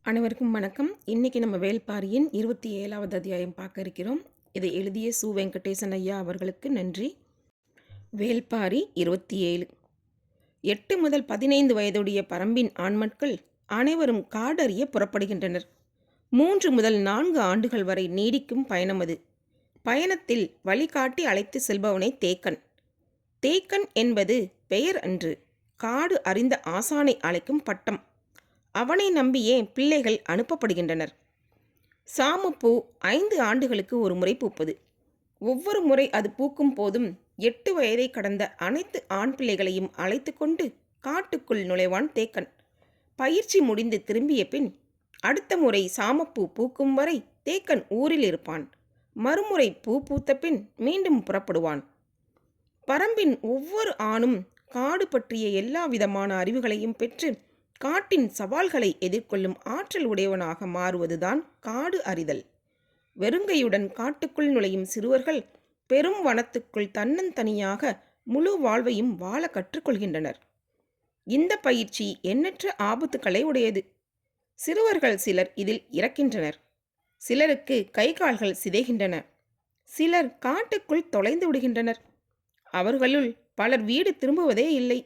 அனைவருக்கும் வணக்கம். இன்னைக்கு நம்ம வேள்பாரியின் 27வது அத்தியாயம் பார்க்க இருக்கிறோம். இதை எழுதிய சு. வெங்கடேசன் ஐயா அவர்களுக்கு நன்றி. வேள்பாரி 27. 8 முதல் 15 வயதுடைய பரம்பின் ஆண்மக்கள் அனைவரும் காடறிய புறப்படுகின்றனர். 3 முதல் 4 ஆண்டுகள் வரை நீடிக்கும் பயணம் அது. பயணத்தில் வழிகாட்டி அழைத்து செல்பவனே தேக்கன். தேக்கன் என்பது பெயர் அன்று, காடு அறிந்த ஆசானை அழைக்கும் பட்டம். அவனை நம்பியே பிள்ளைகள் அனுப்பப்படுகின்றனர். சாமப்பூ 5 ஆண்டுகளுக்கு ஒரு முறை பூப்பது. ஒவ்வொரு முறை அது பூக்கும் போதும் 8 வயதை கடந்த அனைத்து ஆண் பிள்ளைகளையும் அழைத்து கொண்டு காட்டுக்குள் நுழைவான் தேக்கன். பயிற்சி முடிந்து திரும்பிய பின் அடுத்த முறை சாமப்பூ பூக்கும் வரை தேக்கன் ஊரில் இருப்பான். மறுமுறை பூ பூத்த பின் மீண்டும் புறப்படுவான். பரம்பின் ஒவ்வொரு ஆணும் காடு பற்றிய எல்லா விதமான அறிவுகளையும் பெற்று காட்டின் சவால்களை எதிர்கொள்ளும் ஆற்றல் உடையவனாக மாறுவதுதான் காடு அறிதல். வெறுங்கையுடன் காட்டுக்குள் நுழையும் சிறுவர்கள் பெரும் வனத்துக்குள் தன்னந்தனியாக முழு வாழ்வையும் வாழ கற்றுக்கொள்கின்றனர். இந்த பயிற்சி எண்ணற்ற ஆபத்துக்களை உடையது. சிறுவர்கள் சிலர் இதில் இறக்கின்றனர். சிலருக்கு கை கால்கள் சிதைகின்றன. சிலர் காட்டுக்குள் தொலைந்து விடுகின்றனர். அவர்களுள் பலர் வீடு திரும்புவதே இல்லை.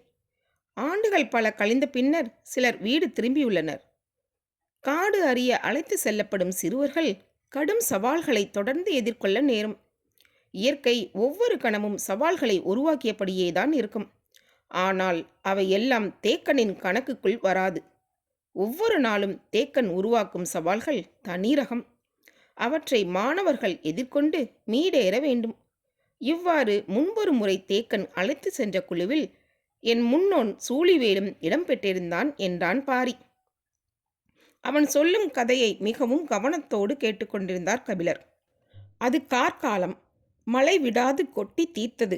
ஆண்டுகள் பல கழிந்த பின்னர் சிலர் வீடு திரும்பியுள்ளனர். காடு அறிய அழைத்து செல்லப்படும் சிறுவர்கள் கடும் சவால்களை தொடர்ந்து எதிர்கொள்ள நேரும். இயற்கை ஒவ்வொரு கணமும் சவால்களை உருவாக்கியபடியேதான் இருக்கும். ஆனால் அவை எல்லாம் தேக்கனின் கணக்குக்குள் வராது. ஒவ்வொரு நாளும் தேக்கன் உருவாக்கும் சவால்கள் தனி ரகம். அவற்றை மாணவர்கள் எதிர்கொண்டு மீடேற வேண்டும். இவ்வாறு முன்பொரு முறை தேக்கன் அழைத்து சென்ற குழுவில் என் முன்னோன் சூழிவேலும் இடம்பெற்றிருந்தான் என்றான் பாரி. அவன் சொல்லும் கதையை மிகவும் கவனத்தோடு கேட்டுக்கொண்டிருந்தார் கபிலர். அது கார்காலம். மழை விடாது கொட்டி தீர்த்தது.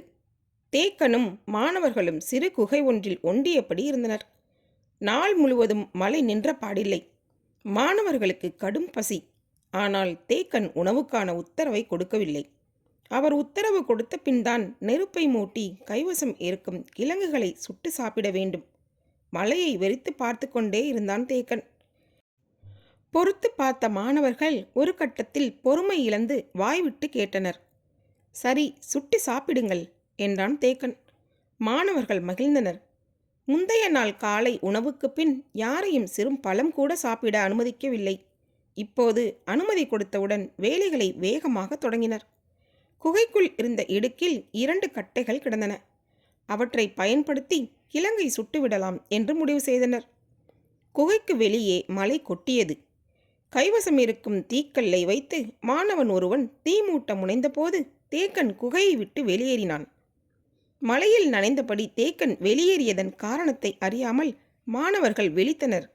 தேக்கனும் மாணவர்களும் சிறு குகை ஒன்றில் ஒண்டியபடி இருந்தனர். நாள் முழுவதும் மழை நின்ற பாடில்லை. மாணவர்களுக்கு கடும் பசி. ஆனால் தேக்கன் உணவுக்கான உத்தரவை கொடுக்கவில்லை. அவர் உத்தரவு கொடுத்த பின்தான் நெருப்பை மூட்டி கைவசம் இருக்கும் கிழங்குகளை சுட்டு சாப்பிட வேண்டும். மழையை வெறித்து பார்த்து கொண்டே இருந்தான் தேக்கன். பொறுத்து பார்த்த மாணவர்கள் ஒரு கட்டத்தில் பொறுமை இழந்து வாய்விட்டு கேட்டனர். சரி, சுட்டு சாப்பிடுங்கள் என்றான் தேக்கன். மாணவர்கள் மகிழ்ந்தனர். முந்தைய நாள் காலை உணவுக்கு பின் யாரையும் சிறும் பழம் கூட சாப்பிட அனுமதிக்கவில்லை. இப்போது அனுமதி கொடுத்தவுடன் வேலைகளை வேகமாக தொடங்கினர். குகைக்குள் இருந்த இடுக்கில் 2 கட்டைகள் கிடந்தன. அவற்றை பயன்படுத்தி கிழங்கை சுட்டுவிடலாம் என்று முடிவு செய்தனர். குகைக்கு வெளியே மழை கொட்டியது. கைவசம் இருக்கும் தீக்கல்லை வைத்து மாணவன் ஒருவன் தீ மூட்ட முனைந்தபோது தேக்கன் குகையை விட்டு வெளியேறினான். மழையில் நனைந்தபடி தேக்கன் வெளியேறியதன் காரணத்தை அறியாமல் மாணவர்கள் விழித்தனர்.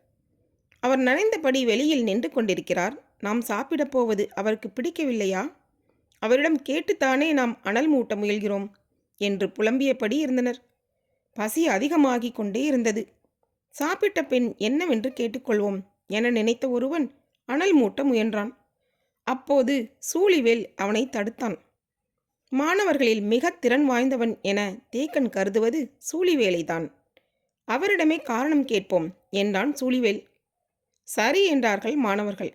அவர் நனைந்தபடி வெளியில் நின்று கொண்டிருக்கிறார். நாம் சாப்பிடப் போவது அவருக்கு பிடிக்கவில்லையா? அவரிடம் கேட்டுத்தானே நாம் அனல் மூட்ட முயல்கிறோம் என்று புலம்பியபடி இருந்தனர். பசி அதிகமாகிக் கொண்டே இருந்தது. சாப்பிட்ட பின் என்னவென்று கேட்டுக்கொள்வோம் என நினைத்த ஒருவன் அனல் மூட்ட முயன்றான். அப்போது சூழிவேல் அவனை தடுத்தான். மாணவர்களில் மிக திறன் வாய்ந்தவன் என தேக்கன் கருதுவது சூழிவேலைதான். அவரிடமே காரணம் கேட்போம் என்றான் சூழிவேல். சரி என்றார்கள் மாணவர்கள்.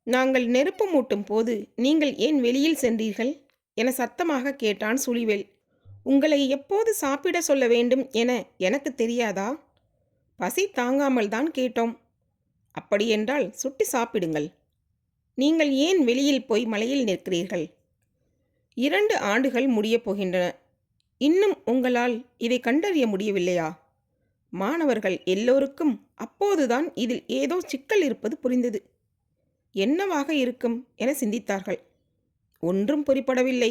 நாங்கள் நெருப்பு மூட்டும் போது நீங்கள் ஏன் வெளியில் சென்றீர்கள் என சத்தமாக கேட்டான் சூழிவேல். உங்களை எப்போது சாப்பிட சொல்ல வேண்டும் என எனக்கு தெரியாதா? பசி தாங்காமல் தான் கேட்டோம். அப்படியென்றால் சுட்டு சாப்பிடுங்கள். நீங்கள் ஏன் வெளியில் போய் மலையில் நிற்கிறீர்கள்? 2 ஆண்டுகள் முடியப் போகின்றன. இன்னும் உங்களால் இதை கண்டறிய முடியவில்லையா? மாணவர்கள் எல்லோருக்கும் அப்போதுதான் இதில் ஏதோ சிக்கல் இருப்பது புரிந்தது. என்னவாக இருக்கும் என சிந்தித்தார்கள். ஒன்றும் புரிப்படவில்லை.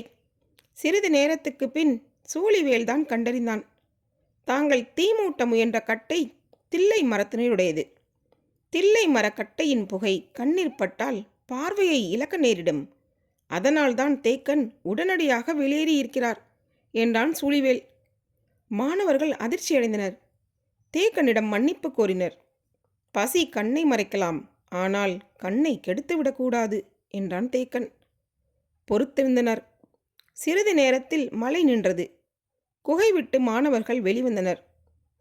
சிறிது நேரத்துக்கு பின் சூழிவேல்தான் கண்டறிந்தான். தாங்கள் தீ மூட்ட முயன்ற கட்டை தில்லை மரத்தினுடையது. தில்லை மரக்கட்டையின் புகை கண்ணீர் பட்டால் பார்வையை இழக்க நேரிடும். அதனால்தான் தேக்கன் உடனடியாக வெளியேறியிருக்கிறார் என்றான் சூழிவேல். மாணவர்கள் அதிர்ச்சியடைந்தனர். தேக்கனிடம் மன்னிப்பு கோரினர். பசி கண்ணை மறைக்கலாம், ஆனால் கண்ணை கெடுத்துவிடக்கூடாது என்றான் தேக்கன். பொறுத்திருந்தனர். சிறிது நேரத்தில் மழை நின்றது. குகை விட்டு மாணவர்கள் வெளிவந்தனர்.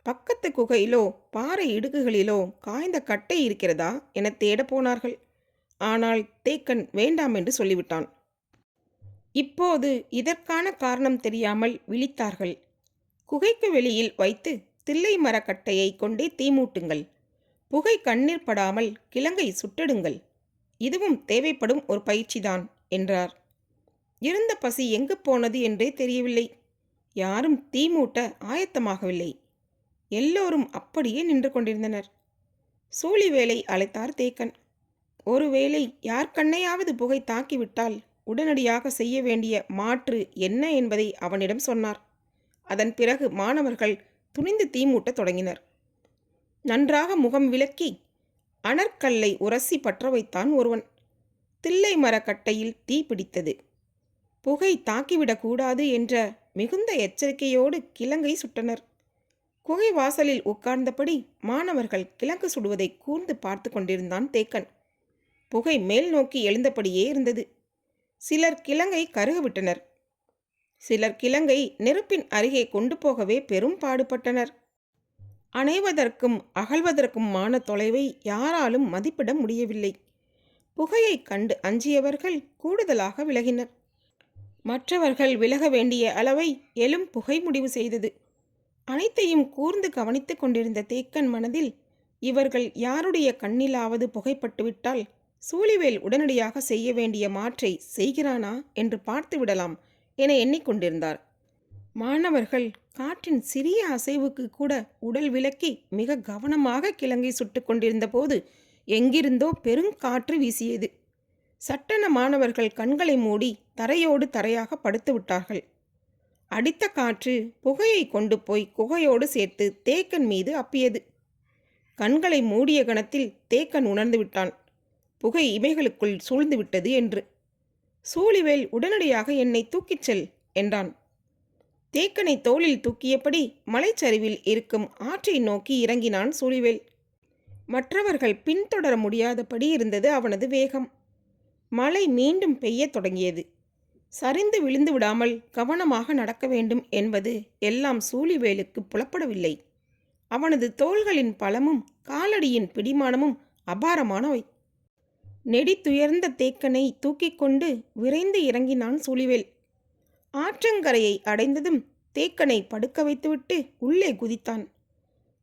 பக்கத்து குகையிலோ பாறை இடுக்குகளிலோ காய்ந்த கட்டை இருக்கிறதா என தேடப் போனார்கள். ஆனால் தேக்கன் வேண்டாம் என்று சொல்லிவிட்டான். இப்போது இதற்கான காரணம் தெரியாமல் விழித்தார்கள். குகைக்கு வெளியில் வைத்து தில்லை மரக்கட்டையை கொண்டே தீமூட்டுங்கள். புகை கண்ணீர் படாமல் கிழங்கை சுட்டெடுங்கள். இதுவும் தேவைப்படும் ஒரு பயிற்சிதான் என்றார். இருந்த பசி எங்கு போனது என்றே தெரியவில்லை. யாரும் தீமூட்ட ஆயத்தமாகவில்லை. எல்லோரும் அப்படியே நின்று கொண்டிருந்தனர். சூழிவேலை அழைத்தார் தேக்கன். ஒருவேளை யார் கண்ணையாவது புகை தாக்கிவிட்டால் உடனடியாக செய்ய வேண்டிய மாற்று என்ன என்பதை அவனிடம் சொன்னார். அதன் பிறகு மாணவர்கள் துணிந்து தீமூட்டத் தொடங்கினர். நன்றாக முகம் விளக்கி அனற்கல்லை உரசி பற்ற வைத்தான் ஒருவன். தில்லை மரக்கட்டையில் தீ பிடித்தது. புகை தாக்கிவிடக்கூடாது என்ற மிகுந்த எச்சரிக்கையோடு கிழங்கை சுட்டனர். குகை வாசலில் உட்கார்ந்தபடி மாணவர்கள் கிழங்கு சுடுவதை கூர்ந்து பார்த்து கொண்டிருந்தான் தேக்கன். புகை மேல் நோக்கி எழுந்தபடியே இருந்தது. சிலர் கிழங்கை கருகவிட்டனர். சிலர் கிழங்கை நெருப்பின் அருகே கொண்டு போகவே பெரும் பாடுபட்டனர். அணைவதற்கும் அகழ்வதற்குமான தொலைவை யாராலும் மதிப்பிட முடியவில்லை. புகையை கண்டு அஞ்சியவர்கள் கூடுதலாக விலகினர். மற்றவர்கள் விலக வேண்டிய அளவை எழும் புகை முடிவு செய்தது. அனைத்தையும் கூர்ந்து கவனித்து கொண்டிருந்த தேக்கன் மனதில் இவர்கள் யாருடைய கண்ணிலாவது புகைப்பட்டுவிட்டால் சூழிவேல் உடனடியாக செய்ய வேண்டிய மாற்றை செய்கிறானா என்று பார்த்து விடலாம் என எண்ணிக்கொண்டிருந்தார். மாணவர்கள் காற்றின் சிறிய அசைவுக்கு கூட உடல் விலக்கி மிக கவனமாக கிழங்கை சுட்டு கொண்டிருந்த போது எங்கிருந்தோ பெருங்காற்று வீசியது. சட்டென மாணவர்கள் கண்களை மூடி தரையோடு தரையாக படுத்து விட்டார்கள். அடித்த காற்று புகையை கொண்டு போய் குகையோடு சேர்த்து தேக்கன் மீது அப்பியது. கண்களை மூடிய கணத்தில் தேக்கன் உணர்ந்து விட்டான், புகை இமைகளுக்குள் சூழ்ந்து விட்டது என்று. சூழிவேல் உடனடியாக என்னை தூக்கிச் செல் என்றான். தேக்கனை தோளில் தூக்கியபடி மலைச்சரிவில் இருக்கும் ஆற்றை நோக்கி இறங்கினான் சூழிவேல். மற்றவர்கள் பின்தொடர முடியாதபடி இருந்தது அவனது வேகம். மழை மீண்டும் பெய்யத் தொடங்கியது. சரிந்து விழுந்து விடாமல் கவனமாக நடக்க வேண்டும் என்பது எல்லாம் சூழிவேலுக்கு புலப்படவில்லை. அவனது தோள்களின் பலமும் காலடியின் பிடிமானமும் அபாரமானவை. நெடித்துயர்ந்த தேக்கனை தூக்கிக் கொண்டு விரைந்து இறங்கினான் சூழிவேல். ஆற்றங்கரையை அடைந்ததும் தேக்கனை படுக்க வைத்துவிட்டு உள்ளே குதித்தான்.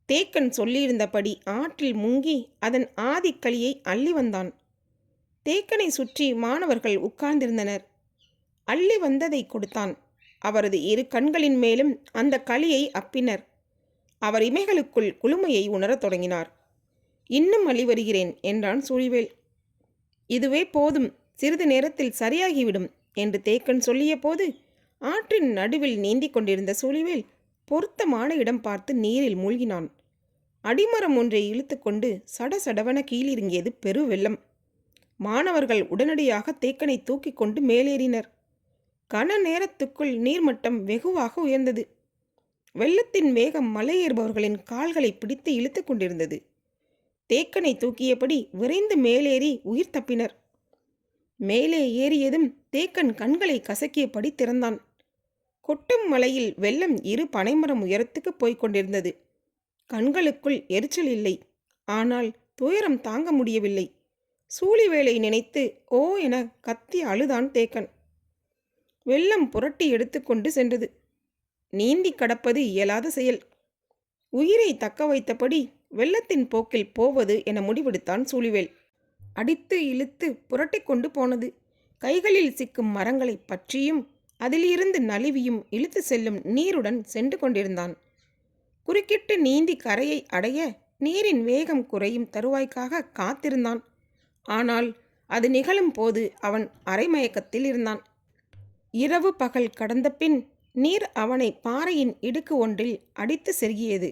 தேக்கன் சொல்லியிருந்தபடி ஆற்றில் முங்கி அதன் ஆதிக்களியை அள்ளி வந்தான். தேக்கனை சுற்றி மாணவர்கள் உட்கார்ந்திருந்தனர். அள்ளி வந்ததை கொடுத்தான். அவரது இரு கண்களின் மேலும் அந்த களியை அப்பினர். அவர் இமைகளுக்குள் குளுமையை உணரத் தொடங்கினார். இன்னும் அள்ளி வருகிறேன் என்றான் சூழிவேல். இதுவே போதும், சிறிது நேரத்தில் சரியாகிவிடும் என்று தேக்கன் சொல்லிய போது ஆற்றின் நடுவில் நீந்தி கொண்டிருந்த சூழிவேல் பொருத்தமான இடம் பார்த்து நீரில் மூழ்கினான். அடிமரம் ஒன்றை இழுத்து கொண்டு சடசடவென கீழிறங்கியது பெரு வெள்ளம். மாணவர்கள் உடனடியாக தேக்கனை தூக்கி கொண்டு மேலேறினர். கன நேரத்துக்குள் நீர்மட்டம் வெகுவாக உயர்ந்தது. வெள்ளத்தின் வேகம் மலையேறுபவர்களின் கால்களை பிடித்து இழுத்து கொண்டிருந்தது. தேக்கனை தூக்கியபடி விரைந்து மேலேறி உயிர் தப்பினர். மேலே ஏறியதும் தேக்கன் கண்களை கசக்கியபடி திறந்தான். கொட்டும் மலையில் வெள்ளம் இரு பனைமரம் உயரத்துக்கு போய்க் கொண்டிருந்தது. கண்களுக்குள் எரிச்சல் இல்லை, ஆனால் துயரம் தாங்க முடியவில்லை. சூழிவேலை நினைத்து ஓ என கத்தி அழுதான் தேக்கன். வெள்ளம் புரட்டி எடுத்துக்கொண்டு சென்றது. நீந்தி கடப்பது இயலாத செயல். உயிரை தக்க வைத்தபடி வெள்ளத்தின் போக்கில் போவது என முடிவெடுத்தான் சூழிவேல். அடித்து இழுத்து புரட்டி கொண்டு போனது. கைகளில் சிக்கும் மரங்களை பற்றியும் அதிலிருந்து நழுவியும் இழுத்து செல்லும் நீருடன் சென்று கொண்டிருந்தான். குறுக்கிட்டு நீந்தி கரையை அடைய நீரின் வேகம் குறையும் தருவாய்க்காக காத்திருந்தான். ஆனால் அது நிகழும் போது அவன் அரைமயக்கத்தில் இருந்தான். இரவு பகல் கடந்த பின் நீர் அவனை பாறையின் இடுக்கு ஒன்றில் அடித்து செருகியது.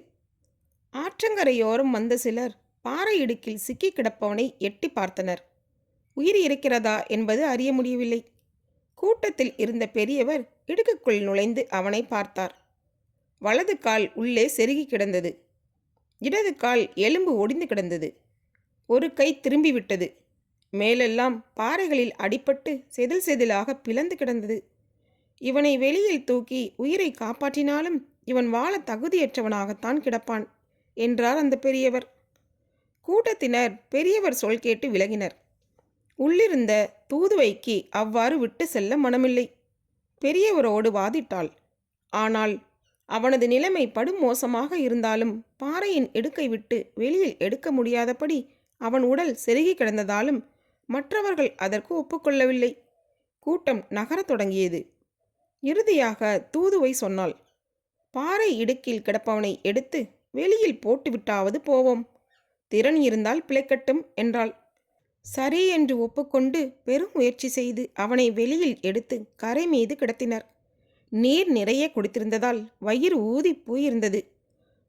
ஆற்றங்கரையோரம் வந்த சிலர் பாறை இடுக்கில் சிக்கி கிடப்பவனை எட்டி பார்த்தனர். உயிர் இருக்கிறதா என்பது அறிய முடியவில்லை. கூட்டத்தில் இருந்த பெரியவர் இடுக்குக்குள் நுழைந்து அவனை பார்த்தார். வலது கால் உள்ளே செருகி கிடந்தது. இடது கால் எலும்பு ஒடிந்து கிடந்தது. ஒரு கை திரும்பிவிட்டது. மேலெல்லாம் பாறைகளில் அடிபட்டு செதில் செதிலாக பிளந்து கிடந்தது. இவனை வெளியில் தூக்கி உயிரை காப்பாற்றினாலும் இவன் வாழ தகுதியற்றவனாகத்தான் கிடப்பான் என்றார் அந்த பெரியவர். கூட்டத்தினர் பெரியவர் சொல் கேட்டு விலகினர். உள்ளிருந்த தூதுவைக்கு அவ்வாறு விட்டு செல்ல மனமில்லை. பெரியவரோடு வாதிட்டாள். ஆனால் அவனது நிலைமை படும் மோசமாக இருந்தாலும் பாறையின் இடுக்கை விட்டு வெளியில் எடுக்க முடியாதபடி அவன் உடல் செருகி கிடந்ததாலும் மற்றவர்கள் அதற்கு ஒப்புக்கொள்ளவில்லை. கூட்டம் நகரத் தொடங்கியது. இறுதியாக தூதுவை சொன்னாள், பாறை இடுக்கில் கிடப்பவனை எடுத்து வெளியில் போட்டுவிட்டாவது போவோம். திறன் இருந்தால் பிழைக்கட்டும் என்றாள். சரி என்று ஒப்புக்கொண்டு பெரும் முயற்சி செய்து அவனை வெளியில் எடுத்து கரை மீது கிடத்தினர். நீர் நிறைய குடித்திருந்ததால் வயிறு ஊதி போயிருந்தது.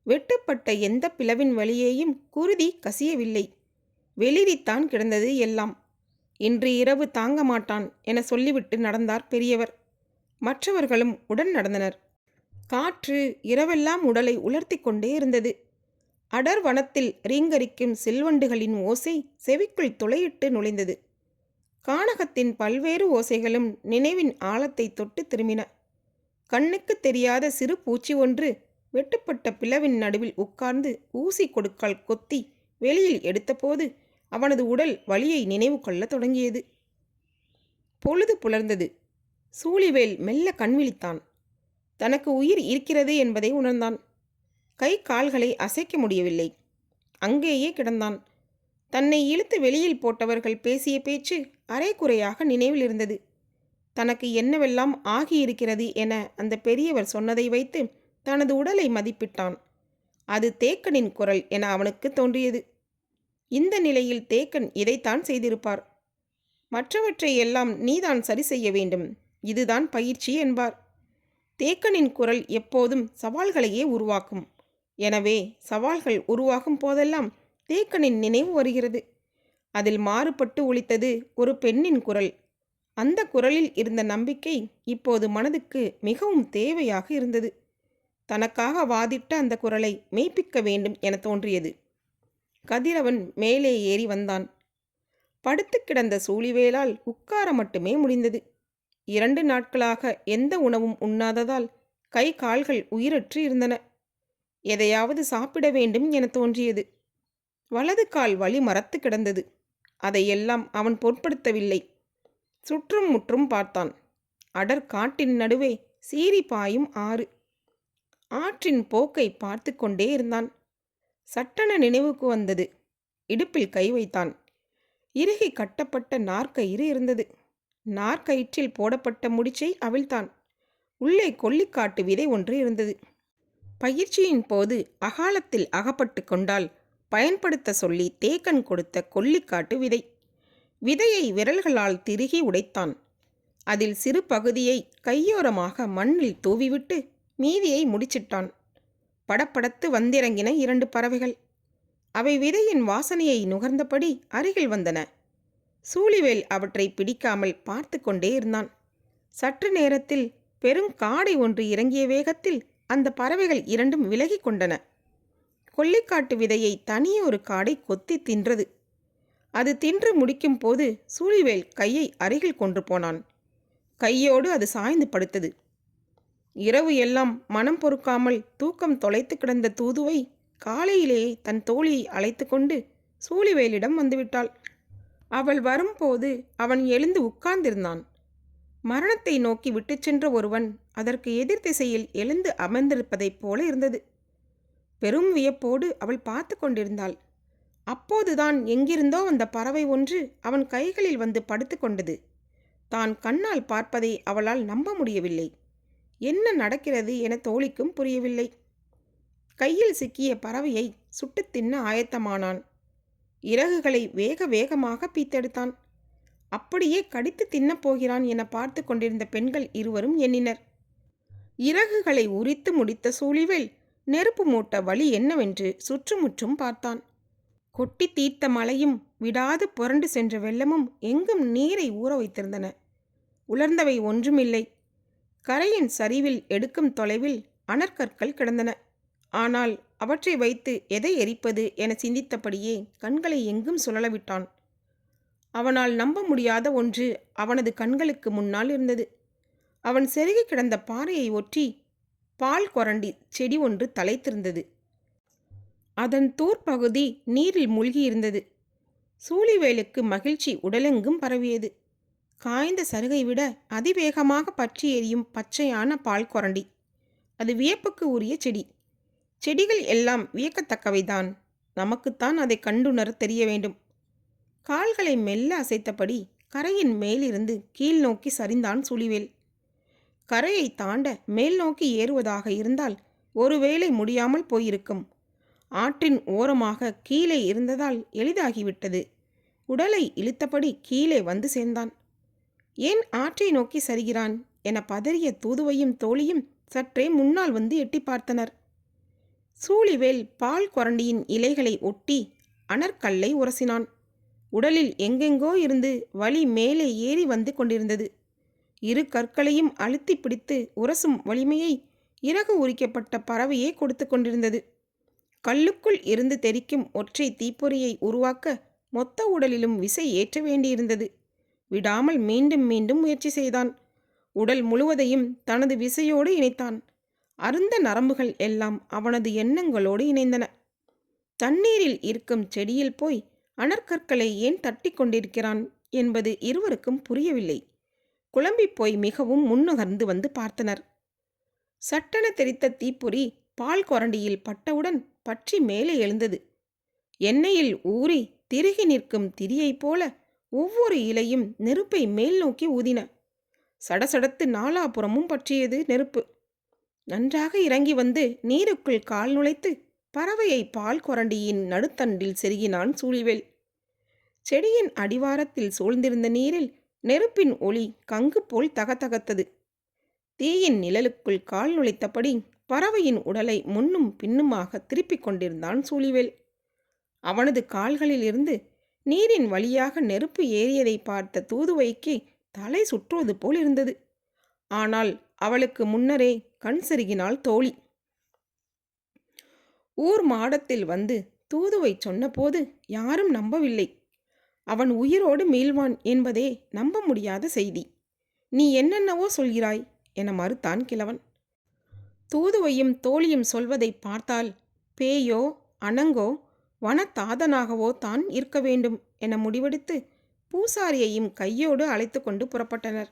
வெட்டுப்பட்ட எந்த பிளவின் வழியேயும் குருதி கசியவில்லை. வெளிரித்தான் கிடந்தது எல்லாம். இன்று இரவு தாங்க மாட்டான் என சொல்லிவிட்டு நடந்தார் பெரியவர். மற்றவர்களும் உடன் நடந்தனர். காற்று இரவெல்லாம் உடலை உலர்த்தி கொண்டே இருந்தது. அடர் வனத்தில் ரீங்கரிக்கும் செல்வண்டுகளின் ஓசை செவிக்குள் துளையிட்டு நுழைந்தது. கானகத்தின் பல்வேறு ஓசைகளும் நினைவின் ஆழத்தை தொட்டு திரும்பின. கண்ணுக்கு தெரியாத சிறு பூச்சி ஒன்று வெட்டுப்பட்ட பிளவின் நடுவில் உட்கார்ந்து ஊசி கொடுக்கால் கொத்தி வெளியில் எடுத்தபோது அவனது உடல் வலியை நினைவு கொள்ள தொடங்கியது. பொழுது புலர்ந்தது. சூழிவேல் மெல்ல கண்விழித்தான். தனக்கு உயிர் இருக்கிறது என்பதை உணர்ந்தான். கை கால்களை அசைக்க முடியவில்லை. அங்கேயே கிடந்தான். தன்னை இழுத்து வெளியில் போட்டவர்கள் பேசிய பேச்சு அரைக்குறையாக நினைவில் இருந்தது. தனக்கு என்னவெல்லாம் ஆகியிருக்கிறது என அந்த பெரியவர் சொன்னதை வைத்து தனது உடலை மதிப்பிட்டான். அது தேக்கனின் குரல் என அவனுக்கு தோன்றியது. இந்த நிலையில் தேக்கன் இதைத்தான் செய்திருப்பார். மற்றவற்றை எல்லாம் நீதான் சரி செய்ய வேண்டும், இதுதான் பயிற்சி என்பார். தேக்கனின் குரல் எப்போதும் சவால்களையே உருவாக்கும். எனவே சவால்கள் உருவாகும் போதெல்லாம் தேக்கனின் நினைவு வருகிறது. அதில் மாறுபட்டு ஒலித்தது ஒரு பெண்ணின் குரல். அந்த குரலில் இருந்த நம்பிக்கை இப்போது மனதுக்கு மிகவும் தேவையாக இருந்தது. தனக்காக வாதிட்ட அந்த குரலை மெய்ப்பிக்க வேண்டும் என தோன்றியது. கதிரவன் மேலே ஏறி வந்தான். படுத்து கிடந்த சூழிவேலால் உட்கார மட்டுமே முடிந்தது. 2 நாட்களாக எந்த உணவும் உண்ணாததால் கை கால்கள் உயிரற்று இருந்தன. எதையாவது சாப்பிட வேண்டும் என தோன்றியது. வலது கால் வலி மரத்து கிடந்தது. அதையெல்லாம் அவன் பொருட்படுத்தவில்லை. சுற்றும் முற்றும் பார்த்தான். அடர் காட்டின் நடுவே சீறி பாயும் ஆறு. ஆற்றின் போக்கை பார்த்து கொண்டே இருந்தான். சட்டென நினைவுக்கு வந்தது. இடுப்பில் கை வைத்தான். இறுகி கட்டப்பட்ட நாற்கயிறு இருந்தது. நாற்கயிற்றில் போடப்பட்ட முடிச்சை அவிழ்த்தான். உள்ளே கொல்லிக்காட்டு விதை ஒன்று இருந்தது. பயிற்சியின் போது அகாலத்தில் அகப்பட்டு கொண்டால் பயன்படுத்த சொல்லி தேக்கன் கொடுத்த கொல்லிக்காட்டு விதை. விதையை விரல்களால் திருகி உடைத்தான். அதில் சிறு பகுதியை கையோரமாக மண்ணில் தூவிவிட்டு மீதியை முடிச்சிட்டான். படப்படத்து வந்திறங்கின 2 பறவைகள். அவை விதையின் வாசனையை நுகர்ந்தபடி அருகில் வந்தன. சூழிவேல் அவற்றை பிடிக்காமல் பார்த்து கொண்டே இருந்தான். சற்று நேரத்தில் பெருங்காடை ஒன்று இறங்கிய வேகத்தில் அந்த பறவைகள் 2ம் விலகி கொண்டன. கொல்லிக்காட்டு விதையை தனியே ஒரு காடை கொத்தி தின்றது. அது தின்று முடிக்கும் போது சூழிவேல் கையை அருகில் கொண்டு போனான். கையோடு அது சாய்ந்து படுத்தது. இரவு எல்லாம் மனம் பொறுக்காமல் தூக்கம் தொலைத்து கிடந்த தூதுவை காலையிலேயே தன் தோழியை அழைத்து கொண்டு சூழிவேலிடம் வந்துவிட்டாள். அவள் வரும்போது அவன் எழுந்து உட்கார்ந்திருந்தான். மரணத்தை நோக்கி விட்டு சென்ற ஒருவன் அதற்கு எதிர் திசையில் எழுந்து அமர்ந்திருப்பதைப் போல இருந்தது. பெரும் வியப்போடு அவள் பார்த்து கொண்டிருந்தாள். அப்போதுதான் எங்கிருந்தோ வந்த பறவை ஒன்று அவன் கைகளில் வந்து படுத்து கொண்டது. தான் கண்ணால் பார்ப்பதை அவளால் நம்ப முடியவில்லை. என்ன நடக்கிறது என தோழிக்கும் புரியவில்லை. கையில் சிக்கிய பறவையை சுட்டு தின்ன ஆயத்தமானான். இறகுகளை வேக வேகமாக பீத்தெடுத்தான். அப்படியே கடித்து தின்னப் போகிறான் என பார்த்து கொண்டிருந்த பெண்கள் இருவரும் எண்ணினர். இறகுகளை உரித்து முடித்த சூழிவேல் நெருப்பு மூட்ட வழி என்னவென்று சுற்றுமுற்றும் பார்த்தான். கொட்டி தீர்த்த மழையும் விடாது புரண்டு சென்ற வெள்ளமும் எங்கும் நீரை ஊற வைத்திருந்தன. உலர்ந்தவை ஒன்றுமில்லை. கரையின் சரிவில் எடுக்கும் தொலைவில் அனற்கற்கள் கிடந்தன. ஆனால் அவற்றை வைத்து எதை எரிப்பது என சிந்தித்தபடியே கண்களை எங்கும் சுழலவிட்டான். அவனால் நம்ப முடியாத ஒன்று அவனது கண்களுக்கு முன்னால் இருந்தது. அவன் செருகி கிடந்த பாறையை ஒற்றி பால் கொரண்டி செடி ஒன்று தலைத்திருந்தது. அதன் தூர்ப்பகுதி நீரில் மூழ்கியிருந்தது. சூழிவேலுக்கு மகிழ்ச்சி உடலெங்கும் பரவியது. காய்ந்த சருகை விட அதிவேகமாக பற்றி எரியும் பச்சையான பால் கொரண்டி. அது வியப்புக்கு உரிய செடி. செடிகள் எல்லாம் வியக்கத்தக்கவைதான். நமக்குத்தான் அதை கண்டுணர தெரிய வேண்டும். கால்களை மெல்ல அசைத்தபடி கரையின் மேலிருந்து கீழ் நோக்கி சரிந்தான் சூழிவேல். கரையை தாண்ட மேல் நோக்கி ஏறுவதாக இருந்தால் ஒருவேளை முடியாமல் போயிருக்கும். ஆற்றின் ஓரமாக கீழே இருந்ததால் எளிதாகிவிட்டது. உடலை இழுத்தபடி கீழே வந்து சேர்ந்தான். ஏன் ஆற்றை நோக்கி சரிகிறான் என பதறிய தூதுவையும் தோழியும் சற்றே முன்னால் வந்து எட்டி பார்த்தனர். சூழிவேல் பால் கொரண்டியின் இலைகளை ஒட்டி அனற்கல்லை உரசினான். உடலில் எங்கெங்கோ இருந்து வலி மேலே ஏறி வந்து கொண்டிருந்தது. இரு கற்களையும் அழுத்தி பிடித்து உரசும் வலிமையை இறகு உரிக்கப்பட்ட பறவையே கொடுத்து கொண்டிருந்தது. கல்லுக்குள் இருந்து தெரிக்கும் ஒற்றை தீப்பொறியை உருவாக்க மொத்த உடலிலும் விசை ஏற்ற வேண்டியிருந்தது. விடாமல் மீண்டும் மீண்டும் முயற்சி செய்தான். உடல் முழுவதையும் தனது விசையோடு இணைத்தான். அருந்த நரம்புகள் எல்லாம் அவனது எண்ணங்களோடு இணைந்தன. தண்ணீரில் இருக்கும் செடியில் போய் அனற்கற்களை ஏன் தட்டி கொண்டிருக்கிறான் என்பது இருவருக்கும் புரியவில்லை. குழம்பிப் போய் மிகவும் முன்னுகர்ந்து வந்து பார்த்தனர். சட்டென தெரித்த தீப்பொறி பால் கொரண்டியில் பட்டவுடன் பற்றி மேலே எழுந்தது. எண்ணெயில் ஊறி திருகி நிற்கும் திரியைப் போல ஒவ்வொரு இலையும் நெருப்பை மேல் நோக்கி ஊதின. சடசடத்து நாலாபுறமும் பற்றியது நெருப்பு. நன்றாக இறங்கி வந்து நீருக்குள் கால் நுழைத்து பறவையை பால் கொரண்டியின் நடுத்தண்டில் செருகினான் சூழிவேல். செடியின் அடிவாரத்தில் சூழ்ந்திருந்த நீரில் நெருப்பின் ஒளி கங்கு போல் தகதகத்தது. தீயின் நிழலுக்குள் கால் நுழைத்தபடி பறவையின் உடலை முன்னும் பின்னுமாக திருப்பிக் கொண்டிருந்தான் சூழிவேல். அவனது கால்களில் இருந்து நீரின் வழியாக நெருப்பு ஏறியதை பார்த்த தூதுவைக்கு தலை சுற்றுவது போல் இருந்தது. ஆனால் அவளுக்கு முன்னரே கண் செருகினாள் தோழி. ஊர் மாடத்தில் வந்து தூதுவை சொன்னபோது யாரும் நம்பவில்லை. அவன் உயிரோடு மீள்வான் என்பதே நம்ப முடியாத செய்தி. நீ என்னென்னவோ சொல்கிறாய் என மறுத்தான் கிழவன். தூதுவையும் தோழியும் சொல்வதை பார்த்தால் பேயோ அனங்கோ வனத்தாதனாகவோ தான் இருக்க வேண்டும் என முடிவெடுத்து பூசாரியையும் கையோடு அழைத்து கொண்டு புறப்பட்டனர்.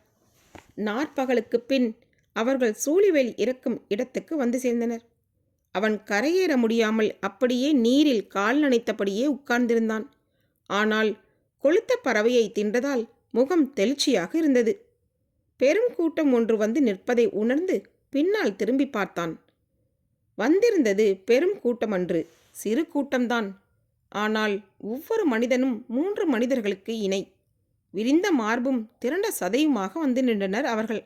நாற்பகலுக்கு பின் அவர்கள் சூழிவேல் இறக்கும் இடத்துக்கு வந்து சேர்ந்தனர். அவன் கரையேற முடியாமல் அப்படியே நீரில் கால் நனைத்தபடியே உட்கார்ந்திருந்தான். ஆனால் கொளுத்த பறவையை தின்றதால் முகம் தெளிச்சியாக இருந்தது. பெரும் கூட்டம் ஒன்று வந்து நிற்பதை உணர்ந்து பின்னால் திரும்பி பார்த்தான். வந்திருந்தது பெரும் கூட்டமன்று, சிறு கூட்டம்தான். ஆனால் ஒவ்வொரு மனிதனும் 3 மனிதர்களுக்கு இணை. விரிந்த மார்பும் திரண்ட சதையுமாக வந்து நின்றனர் அவர்கள்.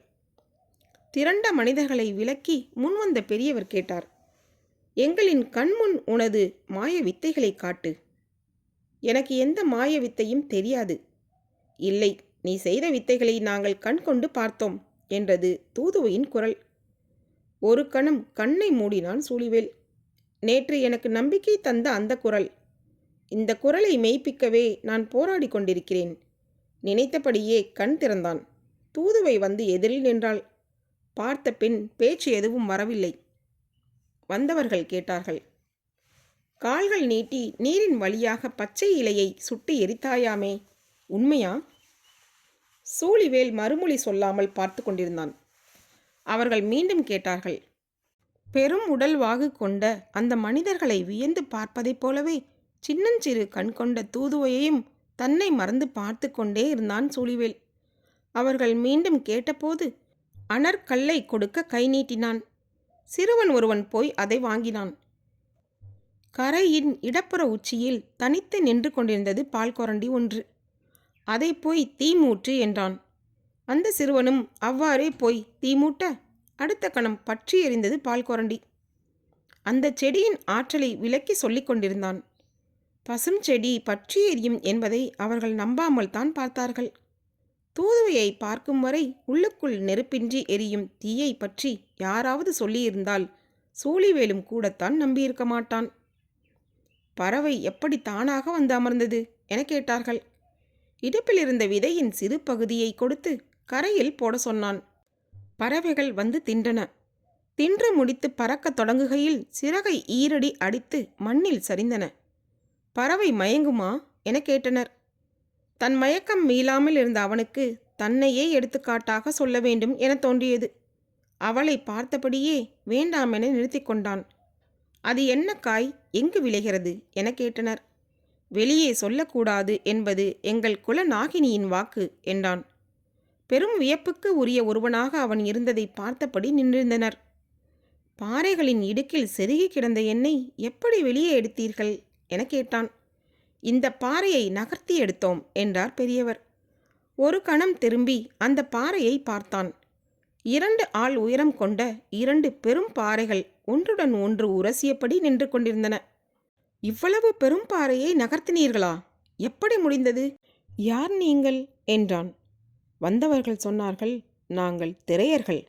திரண்ட மனிதர்களை விலக்கி முன்வந்த பெரியவர் கேட்டார், எங்களின் கண்முன் உனது மாய வித்தைகளை காட்டு. எனக்கு எந்த மாய வித்தையும் தெரியாது. இல்லை, நீ செய்த வித்தைகளை நாங்கள் கண் கொண்டு பார்த்தோம் என்றது தூதுவையின் குரல். ஒரு கணம் கண்ணை மூடினான் சூழிவேல். நேற்று எனக்கு நம்பிக்கை தந்த அந்த குரல். இந்த குரலை மெய்ப்பிக்கவே நான் போராடி கொண்டிருக்கிறேன். நினைத்தபடியே கண் திறந்தான். தூதுவை வந்து எதிரில் நின்றாள். பார்த்த பின் பேச்சு எதுவும் வரவில்லை. வந்தவர்கள் கேட்டார்கள், கால்கள் நீட்டி நீரின் வழியாக பச்சை இலையை சுட்டு எரித்தாயாமே, உண்மையா? சூழிவேல் மறுமொழி சொல்லாமல் பார்த்து கொண்டிருந்தான். அவர்கள் மீண்டும் கேட்டார்கள். பெரும் உடல்வாகு கொண்ட அந்த மனிதர்களை வியந்து பார்ப்பதைப் போலவே சின்னஞ்சிறு கண் கொண்ட தூதுவையையும் தன்னை மறந்து பார்த்து கொண்டே இருந்தான் சூழிவேல். அவர்கள் மீண்டும் கேட்டபோது அனற்கல்லை கொடுக்க கை நீட்டினான். சிறுவன் ஒருவன் போய் அதை வாங்கினான். கரையின் இடப்புற உச்சியில் தனித்து நின்று கொண்டிருந்தது பால் கொரண்டி ஒன்று. அதை போய் தீ மூட்டு என்றான். அந்த சிறுவனும் அவ்வாறே போய் தீ மூட்ட அடுத்த கணம் பற்றி எறிந்தது பால் கொரண்டி. அந்த செடியின் ஆற்றலை விளக்கி சொல்லிக் கொண்டிருந்தான். பசும் செடி பற்றி எரியும் என்பதை அவர்கள் நம்பாமல் தான் பார்த்தார்கள். தூதுவையை பார்க்கும் வரை உள்ளுக்குள் நெருப்பின்றி எரியும் தீயை பற்றி யாராவது சொல்லியிருந்தால் சூழிவேலும் கூடத்தான் நம்பியிருக்க மாட்டான். பறவை எப்படி தானாக வந்து அமர்ந்தது என கேட்டார்கள். இடுப்பில் இருந்த விதையின் சிறு பகுதியை கொடுத்து கரையில் போட சொன்னான். பறவைகள் வந்து தின்றன. தின்று முடித்து பறக்கத் தொடங்குகையில் சிறகை ஈரடி அடித்து மண்ணில் சரிந்தன. பறவை மயங்குமா என கேட்டனர். தன் மயக்கம் மீளாமல் இருந்த அவனுக்கு தன்னையே எடுத்துக்காட்டாக சொல்ல வேண்டும் என தோன்றியது. அவளை பார்த்தபடியே வேண்டாமென நிறுத்தி கொண்டான். அது என்ன காய், எங்கு விளைகிறது என கேட்டனர். வெளியே சொல்லக்கூடாது என்பது எங்கள் குல நாகினியின் வாக்கு என்றான். பெரும் வியப்புக்கு உரிய ஒருவனாக அவன் இருந்ததை பார்த்தபடி நின்றிருந்தனர். பாறைகளின் இடுக்கில் செருகி கிடந்த என்னை எப்படி வெளியே எடுத்தீர்கள் என கேட்டான். இந்த பாறையை நகர்த்தி எடுத்தோம் என்றார் பெரியவர். ஒரு கணம் திரும்பி அந்த பாறையை பார்த்தான். 2 ஆள் உயரம் கொண்ட 2 பெரும் பாறைகள் ஒன்றுடன் ஒன்று உரசியபடி நின்று கொண்டிருந்தன. இவ்வளவு பெரும் பாறையை நகர்த்தினீர்களா? எப்படி முடிந்தது? யார் நீங்கள் என்றான். வந்தவர்கள் சொன்னார்கள், நாங்கள் திரையர்கள்.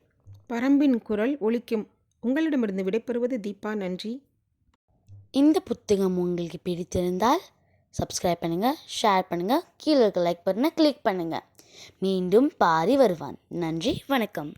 பரம்பின் குரல் ஒலிக்கும். உங்களிடமிருந்து விடைபெறுவது தீபா. நன்றி. இந்த புத்தகம் உங்களுக்கு பிடித்திருந்தால் சப்ஸ்கிரைப் பண்ணுங்கள், ஷேர் பண்ணுங்கள், கீழே இருக்க லைக் பட்டனை கிளிக் பண்ணுங்கள். மீண்டும் பாரி வருவான். நன்றி, வணக்கம்.